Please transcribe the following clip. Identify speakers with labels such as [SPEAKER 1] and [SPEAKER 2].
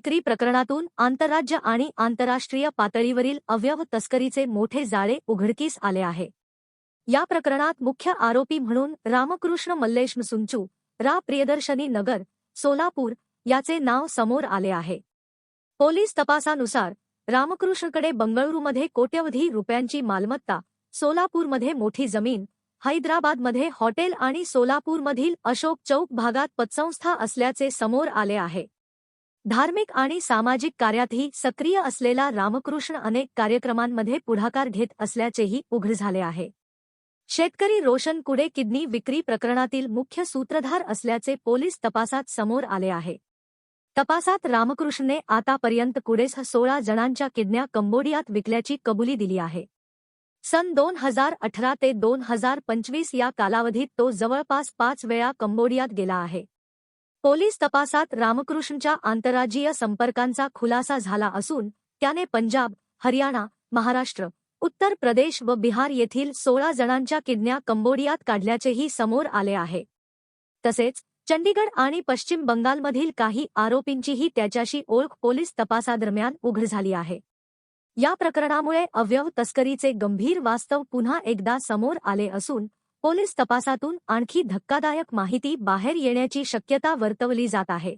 [SPEAKER 1] विक्री प्रकरणातून आंतरराज्य आणि आंतरराष्ट्रीय पातळीवरील अवयव तस्करीचे मोठे जाळे उघडकीस आले आहे। या प्रकरणात मुख्य आरोपी म्हणून रामकृष्ण मल्लेश मसुंचू, रा प्रियदर्शनी नगर, सोलापूर याचे नाव समोर आले आहे। पोलीस तपासानुसार रामकृष्णकडे बंगळुरूमध्ये कोट्यवधी रुपयांची मालमत्ता, सोलापूरमध्ये मोठी जमीन, हैदराबादमध्ये हॉटेल आणि सोलापूरमधील अशोक चौक भागात पतसंस्था असल्याचे समोर आले आहे। धार्मिक आणि सामाजिक कार्यातही सक्रिय असलेला रामकृष्ण अनेक कार्यक्रमांमध्ये पुढाकार घेत असल्याचेही उघड झाले आहे। शेतकरी रोशन कुडे किडनी विक्री प्रकरणातील मुख्य सूत्रधार असल्याचे पोलीस तपासात समोर आले आहे। तपासात रामकृष्णने आतापर्यंत कुडेस 16 जणांच्या किडन्या कंबोडियात विकल्याची कबुली दिली आहे। सन 2018 ते 2025 या कालावधीत तो जवळपास 5 वेळा कंबोडियात गेला आहे। पोलीस तपासात रामकृष्णच्या आंतरराज्यीय संपर्कांचा खुलासा झाला असून त्याने पंजाब, हरियाणा, महाराष्ट्र, उत्तर प्रदेश व बिहार येथील 16 जणांच्या किडन्या कंबोडियात काढल्याचेही समोर आले आहे। तसेच चंडीगड आणि पश्चिम बंगालमधील काही आरोपींचीही त्याच्याशी ओळख पोलीस तपासादरम्यान उघड झाली आहे। या प्रकरणामुळे अवयव तस्करीचे गंभीर वास्तव पुन्हा एकदा समोर आले असून पोलीस तपासातून आणखी धक्कादायक माहिती बाहेर येण्याची शक्यता वर्तवली जात आहे।